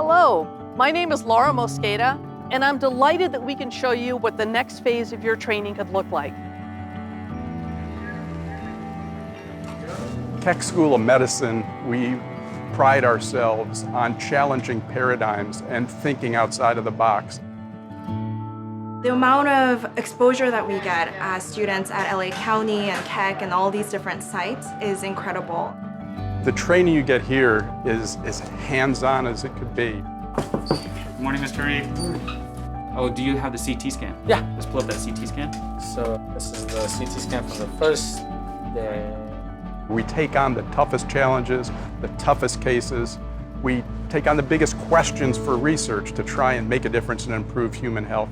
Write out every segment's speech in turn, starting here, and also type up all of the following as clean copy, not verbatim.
Hello, my name is Laura Mosqueda, and I'm delighted that we can show you what the next phase of your training could look like. Keck School of Medicine, we pride ourselves on challenging paradigms and thinking outside of the box. The amount of exposure that we get as students at LA County and Keck and all these different sites is incredible. The training you get here is as hands-on as it could be. Good morning, Mr. Reed. Oh, do you have the CT scan? Yeah. Let's pull up that CT scan. So this is the CT scan for the first day. We take on the toughest challenges, the toughest cases. We take on the biggest questions for research to try and make a difference and improve human health.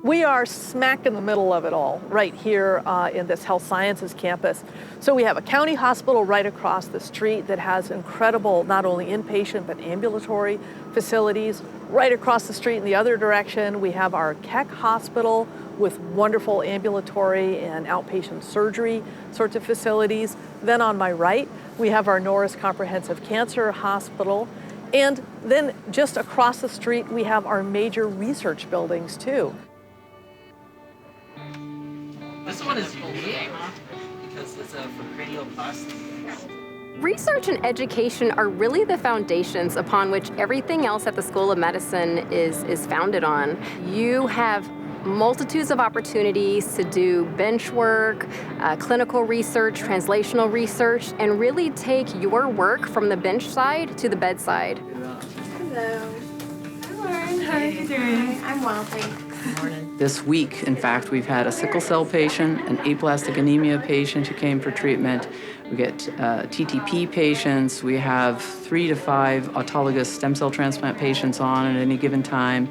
We are smack in the middle of it all, right here in this health sciences campus. So we have a county hospital right across the street that has incredible, not only inpatient, but ambulatory facilities. Right across the street in the other direction, we have our Keck hospital with wonderful ambulatory and outpatient surgery sorts of facilities. Then on my right, we have our Norris Comprehensive Cancer Hospital. And then just across the street, we have our major research buildings too. This one is unique because it's for cranioplasty. Research and education are really the foundations upon which everything else at the School of Medicine is founded on. You have multitudes of opportunities to do bench work, clinical research, translational research, and really take your work from the bench side to the bedside. Hello. Hi, Lauren. How are you doing? I'm well, thanks. This week, in fact, we've had a sickle cell patient, an aplastic anemia patient who came for treatment. We get TTP patients. We have 3 to 5 autologous stem cell transplant patients on at any given time.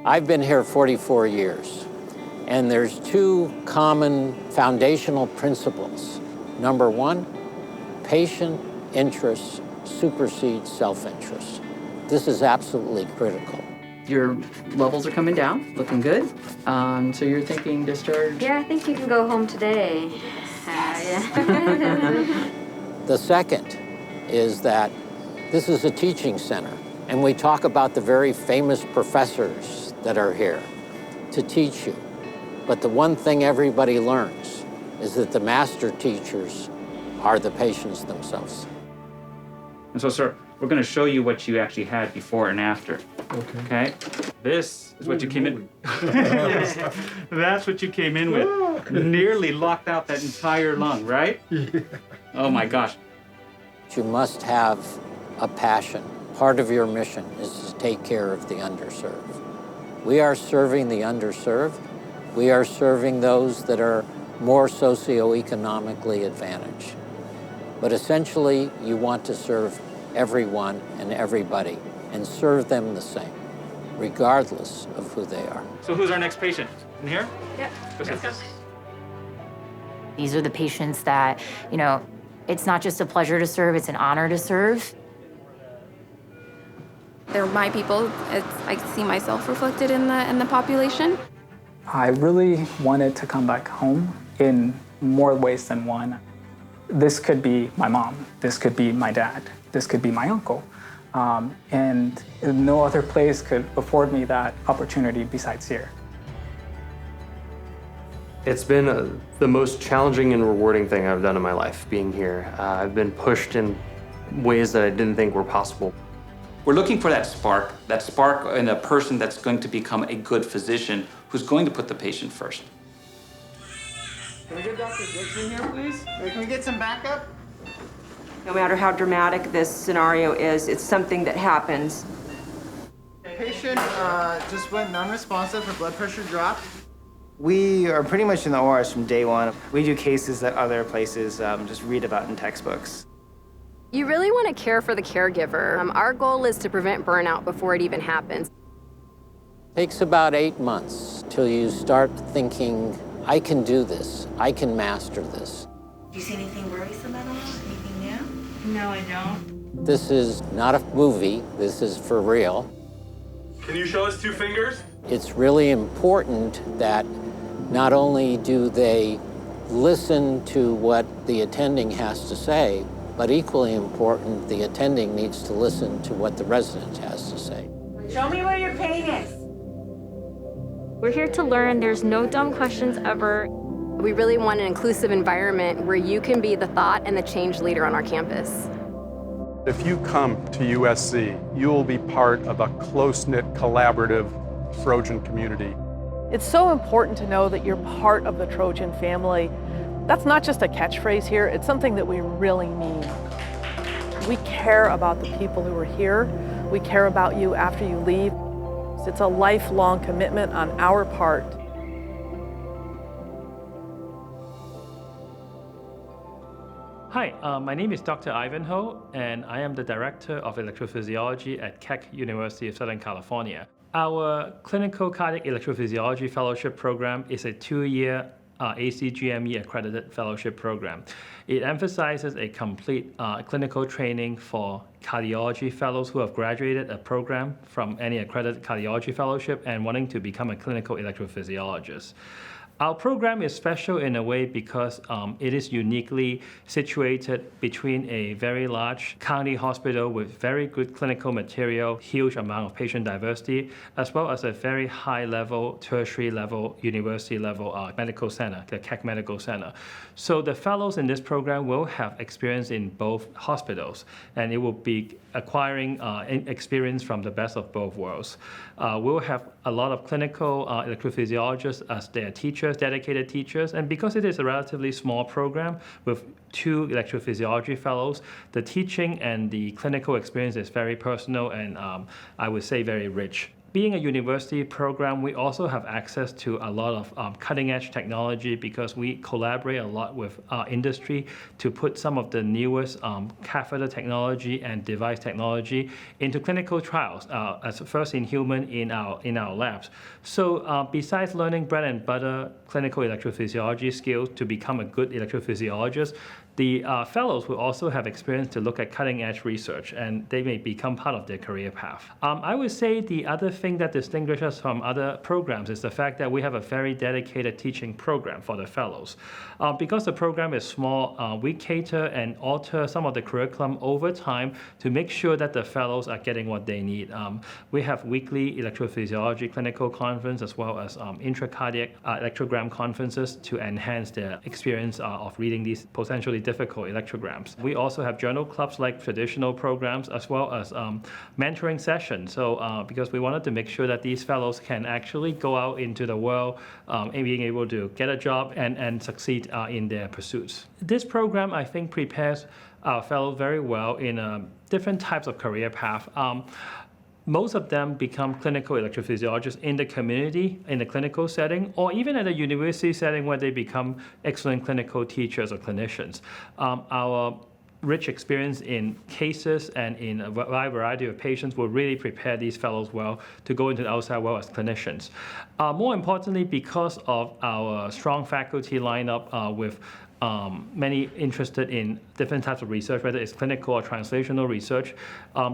I've been here 44 years, and there's 2 common foundational principles. Number 1, patient interest supersedes self-interest. This is absolutely critical. Your levels are coming down, looking good. So you're thinking discharge? Yeah, I think you can go home today. The second is that this is a teaching center, and we talk about the very famous professors that are here to teach you. But the one thing everybody learns is that the master teachers are the patients themselves. And so, sir, we're going to show you what you actually had before and after. Okay? This is what you came in. Yes, that's what you came in with. Nearly locked out that entire lung, right? Yeah. Oh my gosh. You must have a passion. Part of your mission is to take care of the underserved. We are serving the underserved. We are serving those that are more socioeconomically advantaged. But essentially, you want to serve everyone and everybody and serve them the same, regardless of who they are. So who's our next patient? In here? Yep. Yes. These are the patients that, it's not just a pleasure to serve, it's an honor to serve. They're my people. I see myself reflected in the population. I really wanted to come back home in more ways than one. This could be my mom, this could be my dad, this could be my uncle. And no other place could afford me that opportunity besides here. It's been the most challenging and rewarding thing I've done in my life, being here. I've been pushed in ways that I didn't think were possible. We're looking for that spark in a person that's going to become a good physician who's going to put the patient first. Can we get Dr. Dix in here, please? Can we get some backup? No matter how dramatic this scenario is, it's something that happens. Patient just went non-responsive, her blood pressure dropped. We are pretty much in the ORs from day one. We do cases that other places just read about in textbooks. You really want to care for the caregiver. Our goal is to prevent burnout before it even happens. Takes about 8 months till you start thinking, I can do this, I can master this. Do you see anything worrisome at all? Anything new? No, I don't. This is not a movie, this is for real. Can you show us 2 fingers? It's really important that not only do they listen to what the attending has to say, But equally important, the attending needs to listen to what the resident has to say. Show me where your pain is. We're here to learn. There's no dumb questions ever. We really want an inclusive environment where you can be the thought and the change leader on our campus. If you come to USC, you will be part of a close-knit, collaborative Trojan community. It's so important to know that you're part of the Trojan family. That's not just a catchphrase here, it's something that we really mean. We care about the people who are here. We care about you after you leave. It's a lifelong commitment on our part. Hi, my name is Dr. Ivanhoe, and I am the Director of Electrophysiology at Keck, University of Southern California. Our Clinical Cardiac Electrophysiology Fellowship Program is a 2-year ACGME accredited fellowship program. It emphasizes a complete clinical training for cardiology fellows who have graduated a program from any accredited cardiology fellowship and wanting to become a clinical electrophysiologist. Our program is special in a way because it is uniquely situated between a very large county hospital with very good clinical material, huge amount of patient diversity, as well as a very high level, tertiary level, university level medical center, the Keck Medical Center. So the fellows in this program will have experience in both hospitals, and it will be acquiring experience from the best of both worlds. We'll have a lot of clinical electrophysiologists as their teachers, dedicated teachers, and because it is a relatively small program with 2 electrophysiology fellows, the teaching and the clinical experience is very personal and I would say very rich. Being a university program, we also have access to a lot of cutting-edge technology because we collaborate a lot with industry to put some of the newest catheter technology and device technology into clinical trials, as first in human in our labs. So besides learning bread and butter clinical electrophysiology skills to become a good electrophysiologist, the fellows will also have experience to look at cutting-edge research, and they may become part of their career path. I would say the other thing that distinguishes us from other programs is the fact that we have a very dedicated teaching program for the fellows. Because the program is small, we cater and alter some of the curriculum over time to make sure that the fellows are getting what they need. We have weekly electrophysiology clinical conference as well as intracardiac electrogram conferences to enhance their experience of reading these potentially difficult electrograms. We also have journal clubs like traditional programs as well as mentoring sessions. So because we wanted to make sure that these fellows can actually go out into the world and being able to get a job and succeed in their pursuits. This program, I think, prepares our fellows very well in different types of career path. Most of them become clinical electrophysiologists in the community, in the clinical setting, or even at a university setting where they become excellent clinical teachers or clinicians. Our rich experience in cases and in a wide variety of patients will really prepare these fellows well to go into the outside world as clinicians. More importantly, because of our strong faculty lineup with many interested in different types of research, whether it's clinical or translational research.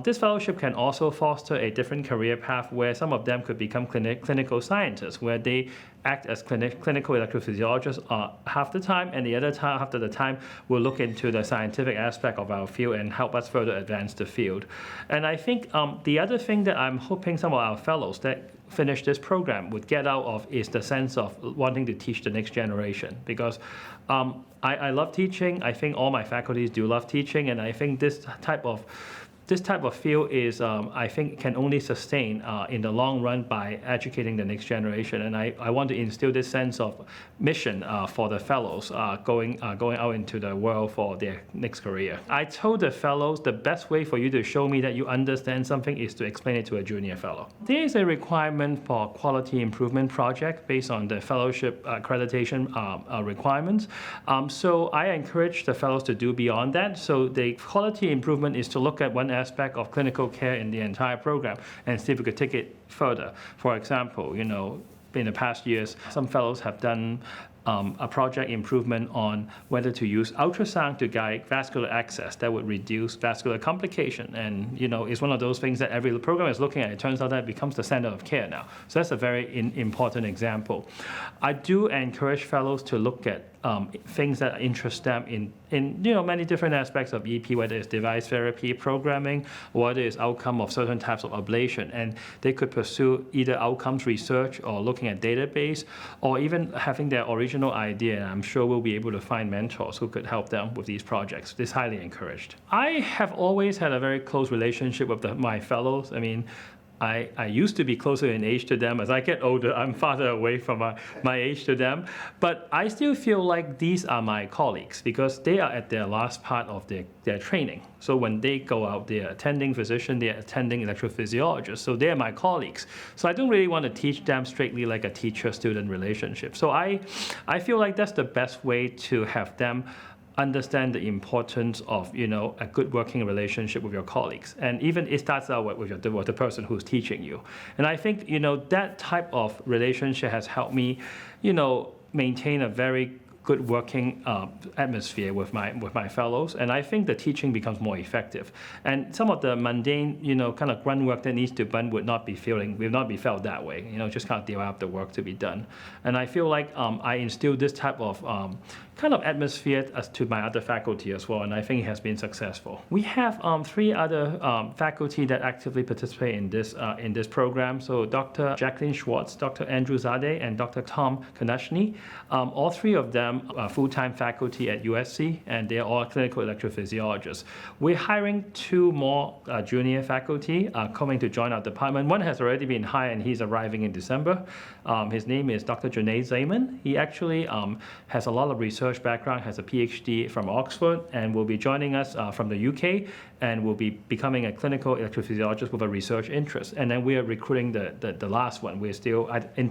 This fellowship can also foster a different career path where some of them could become clinical scientists, where they act as clinical electrophysiologists half the time, and the other time, half of the time, will look into the scientific aspect of our field and help us further advance the field. And I think the other thing that I'm hoping some of our fellows that finish this program would get out of is the sense of wanting to teach the next generation, because I love teaching. I think all my faculties do love teaching, and I think this type of field is, I think, can only sustain in the long run by educating the next generation. And I want to instill this sense of mission for the fellows going out into the world for their next career. I told the fellows the best way for you to show me that you understand something is to explain it to a junior fellow. There is a requirement for quality improvement project based on the fellowship accreditation requirements. So I encourage the fellows to do beyond that. So the quality improvement is to look at one aspect of clinical care in the entire program and see if we could take it further. For example, in the past years, some fellows have done a project improvement on whether to use ultrasound to guide vascular access that would reduce vascular complication. And it's one of those things that every program is looking at. It turns out that it becomes the center of care now. So that's a very important example. I do encourage fellows to look at things that interest them in many different aspects of EP, whether it's device therapy, programming, whether it's outcome of certain types of ablation. And they could pursue either outcomes research or looking at database, or even having their original idea. And I'm sure we'll be able to find mentors who could help them with these projects. This is highly encouraged. I have always had a very close relationship with my fellows. I mean, I used to be closer in age to them. As I get older, I'm farther away from my age to them. But I still feel like these are my colleagues because they are at their last part of their training. So when they go out, they're attending physician, they're attending electrophysiologist. So they're my colleagues. So I don't really want to teach them strictly like a teacher-student relationship. So I feel like that's the best way to have them understand the importance of a good working relationship with your colleagues, and even it starts out with the person who's teaching you. And I think that type of relationship has helped me, maintain a very good working atmosphere with my fellows, and I think the teaching becomes more effective. And some of the mundane, kind of grunt work that needs to be done will not be felt that way. Just kind of develop the work to be done. And I feel like I instill this type of kind of atmosphere as to my other faculty as well, and I think it has been successful. We have 3 other faculty that actively participate in this program. So Dr. Jacqueline Schwartz, Dr. Andrew Zadeh, and Dr. Tom Konechny. All 3 of them are full-time faculty at USC, and they're all clinical electrophysiologists. We're hiring 2 more junior faculty coming to join our department. One has already been hired, and he's arriving in December. His name is Dr. Junaid Zaman. He actually has a lot of research background, has a PhD from Oxford, and will be joining us from the UK, and will be becoming a clinical electrophysiologist with a research interest. And then we are recruiting the last one. We're still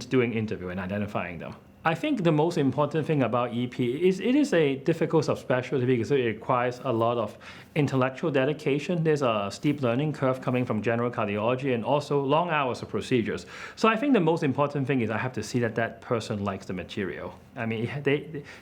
doing interview and identifying them. I think the most important thing about EP is it is a difficult subspecialty because it requires a lot of intellectual dedication. There's a steep learning curve coming from general cardiology and also long hours of procedures. So I think the most important thing is I have to see that person likes the material. I mean,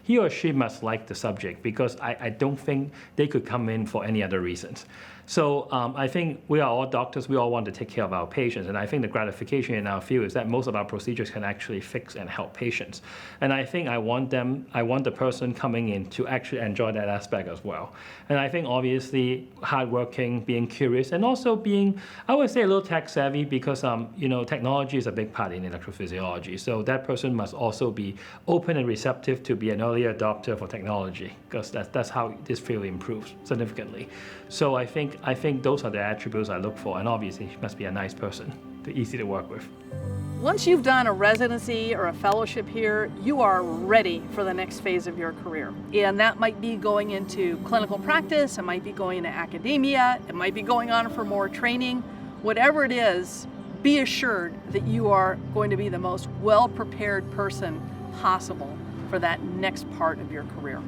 he or she must like the subject because I don't think they could come in for any other reasons. So I think we are all doctors, we all want to take care of our patients, and I think the gratification in our field is that most of our procedures can actually fix and help patients. And I think I want the person coming in to actually enjoy that aspect as well. And I think obviously hardworking, being curious, and also being, I would say, a little tech savvy because technology is a big part in electrophysiology. So that person must also be open and receptive to be an early adopter for technology because that's how this field improves significantly. So I think those are the attributes I look for, and obviously she must be a nice person, easy to work with. Once you've done a residency or a fellowship here, you are ready for the next phase of your career. And that might be going into clinical practice, it might be going into academia, it might be going on for more training. Whatever it is, be assured that you are going to be the most well-prepared person possible for that next part of your career.